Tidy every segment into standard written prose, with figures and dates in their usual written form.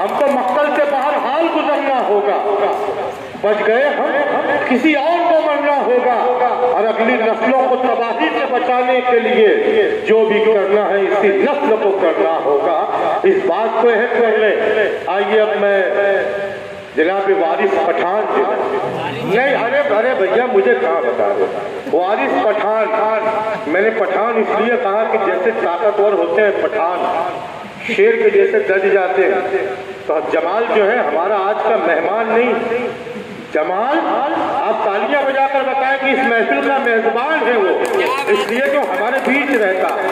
हमको मक्कल से बाहर हाल गुजरना होगा, बच गए हम किसी और को मरना होगा, और अगली नस्लों को तबाही से बचाने के लिए जो भी करना है इसी नस्ल को करना होगा। इस बात को है पहले। आइए अब मैं जनाब वारिस पठान नहीं, अरे भैया मुझे कहाँ बता रहे वारिस पठान। मैंने पठान इसलिए कहा कि जैसे ताकतवर होते हैं पठान, शेर के जैसे गज जाते हैं, तो जमाल जो है हमारा आज का मेहमान नहीं, जमाल आप तालियां बजाकर बताएं कि इस महफिल का मेजबान है वो, इसलिए जो हमारे बीच रहता है।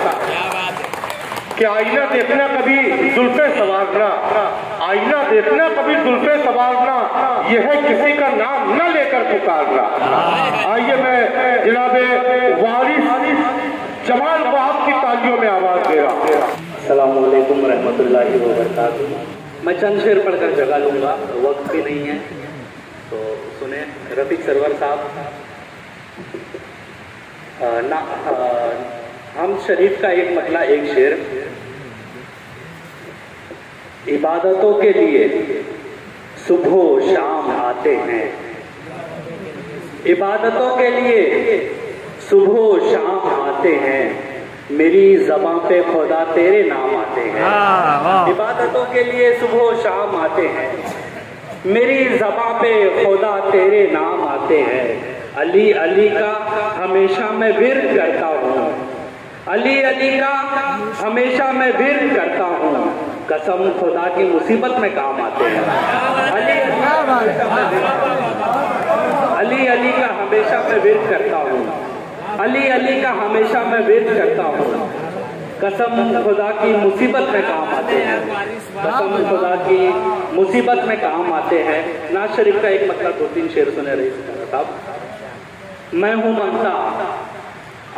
कि आईना देखना कभी जुल्फे संवारना, आईना देखना कभी जुल्फे संवारना, यह है किसी का नाम न लेकर पुकारना। आइए मैं जनाबे वारिस जमाल को आपकी तालियों में आवाज दे रहा हूँ। अस्सलामु अलैकुम रहमतुल्लाहि व बरकातुहू। मैं चंद शेर पढ़कर जगा लूँगा, वक्त भी नहीं है, तो सुने। रफीक सरवर साहब हम शरीफ का एक मतला एक शेर। इबादतों के लिए सुबह शाम आते हैं, इबादतों के लिए सुबह शाम आते हैं, मेरी ज़बां पे खुदा तेरे नाम आते हैं। इबादतों के लिए सुबह शाम आते हैं, मेरी ज़बां पे खुदा तेरे नाम आते हैं। अली अली का हमेशा मैं विर्द करता हूँ, अली अली का हमेशा मैं विर्द करता हूँ, कसम खुदा की मुसीबत में काम आते हैं। अली अली का हमेशा मैं विर्द करता हूँ, अली अली का हमेशा मैं विर्द करता हूँ, कसम खुदा की मुसीबत में काम आते हैं, कसम खुदा की मुसीबत में काम आते हैं। नाज शरीफ का एक मतलब दो तीन शेर सुने रही साहब। मैं हूँ मंगता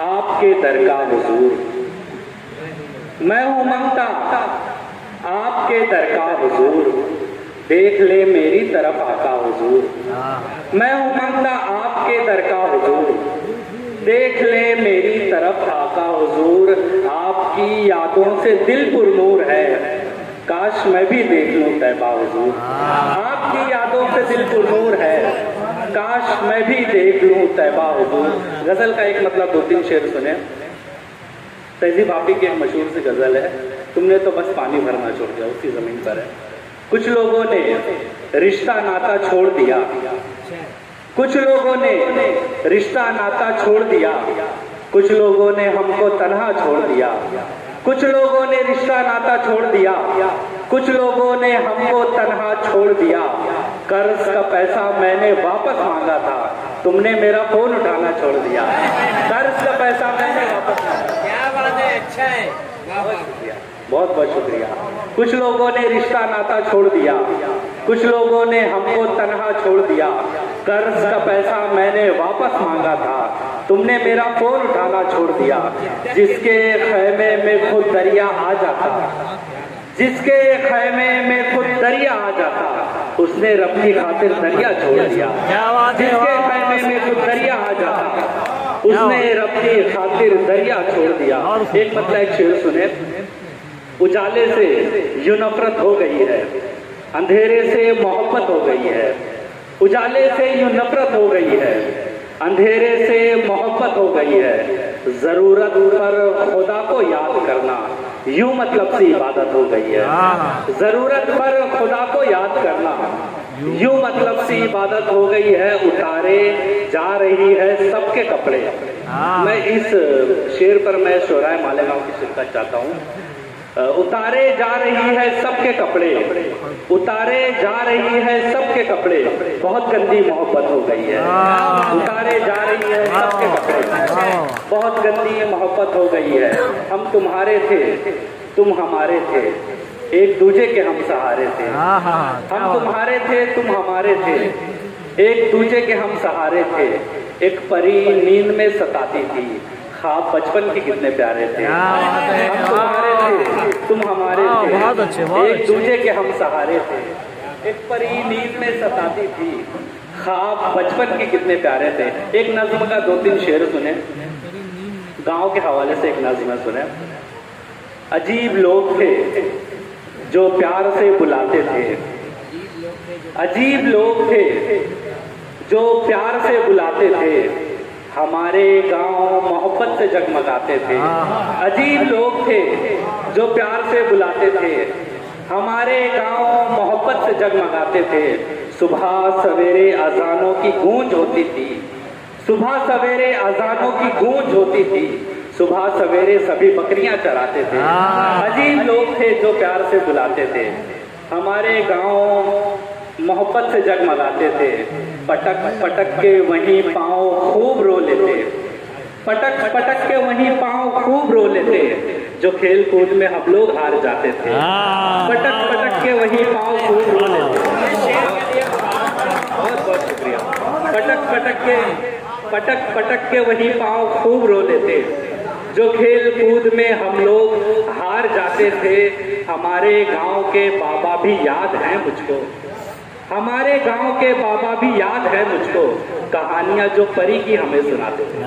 आपके दर का हुजूर, मैं हूँ मंगता आपके दर का हुजूर, देख ले मेरी तरफ आका हुजूर। मैं हूँ मंगता आपके दर का हुजूर, देख ले मेरी तरफ आका हुजूर। आपकी यादों से दिल पुरनूर है, काश मैं भी देख लूं तैबा हुजूर। आपकी यादों से दिल पुरनूर है, काश मैं भी देख लूं तैबा हुजूर। गजल का एक मतलब दो तीन शेर सुने। तहजीब आपी की एक मशहूर सी गजल है, तुमने तो बस पानी भरना छोड़ दिया, उसी जमीन पर है। कुछ लोगों ने रिश्ता नाता छोड़ दिया, कुछ लोगों ने रिश्ता नाता छोड़ दिया, कुछ लोगों ने हमको तन्हा छोड़ दिया, कुछ लोगों ने रिश्ता नाता छोड़ दिया, कुछ लोगों ने हमको तन्हा छोड़ दिया। कर्ज का पैसा मैंने वापस मांगा था, तुमने मेरा फोन उठाना छोड़ दिया। कर्ज का पैसा मैंने वापस मांगा। क्या बात है, अच्छा है, बहुत शुक्रिया, बहुत बहुत शुक्रिया। कुछ लोगों ने रिश्ता नाता छोड़ दिया, कुछ लोगों ने हमको तन्हा छोड़ दिया। कर्ज का पैसा मैंने वापस मांगा था, तुमने मेरा फोन उठाना छोड़ दिया। जिसके खैमे में खुद दरिया आ जाता, जिसके खैमे में खुद दरिया आ जाता, उसने रब की खातिर दरिया छोड़ दिया। जिसके खैमे में खुद दरिया आ जाता, उसने रब की खातिर दरिया छोड़ दिया। एक मतलब एक शेर सुने। उजाले से यूं नफरत हो गई है, अंधेरे से मोहब्बत हो गई है। उजाले से यूं नफरत हो गई है, अंधेरे से मोहब्बत हो गई है। जरूरत पर खुदा को याद करना यूं मतलब सी इबादत हो गई है। जरूरत पर खुदा को याद करना यूं मतलब सी इबादत हो गई है। उतारे जा रही है सबके कपड़े। मैं इस शेर पर मैं शोराए मालेगांव की शिरकत चाहता हूँ। उतारे जा रही है सबके कपड़े, उतारे जा रही है सबके कपड़े, बहुत गंदी मोहब्बत हो गई है। उतारे जा रही है सबके कपड़े, बहुत गंदी मोहब्बत हो गई है। हम तुम्हारे थे, तुम हमारे थे, एक दूजे के हम सहारे थे। हम तुम्हारे थे, तुम हमारे थे, एक दूजे के हम सहारे थे। एक परी नींद में सताती थी, ख्वाब बचपन के कितने प्यारे थे। हम तुम्हारे थे, तुम हमारे थे, बहुत अच्छे, एक दूजे के हम सहारे थे। एक परी नींद में सताती थी, ख्वाब बचपन के कितने प्यारे थे। एक नज्म का दो तीन शेर सुने, गांव के हवाले से एक नज्म सुने। अजीब लोग थे जो प्यार से बुलाते थे। अजीब लोग थे जो प्यार से बुलाते थे, हमारे गांव मोहब्बत से जगमगाते थे। अजीब लोग थे जो प्यार से बुलाते थे, हमारे गांव मोहब्बत से जगमगाते थे। सुबह सवेरे अजानों की गूंज होती थी, सुबह सवेरे अजानों की गूंज होती थी, सुबह सवेरे सभी बकरियां चराते थे। अजीब लोग थे जो प्यार से बुलाते थे, हमारे गांव मोहब्बत से जगमगाते थे। पटक पटक के वहीं पाँव खूब रो लेते, पटक पटक के वहीं पाँव खूब रो लेते, जो खेल कूद में हम लोग हार जाते थे। पटक पटक के वहीं पाँव खूब रो लेते। बहुत बहुत शुक्रिया। पटक पटक के वहीं पाँव खूब रो लेते, जो खेल कूद में हम लोग हार जाते थे। हमारे गांव के बाबा भी याद हैं मुझको, हमारे गांव के बाबा भी याद है मुझको, कहानियां जो परी की हमें सुनाते थे।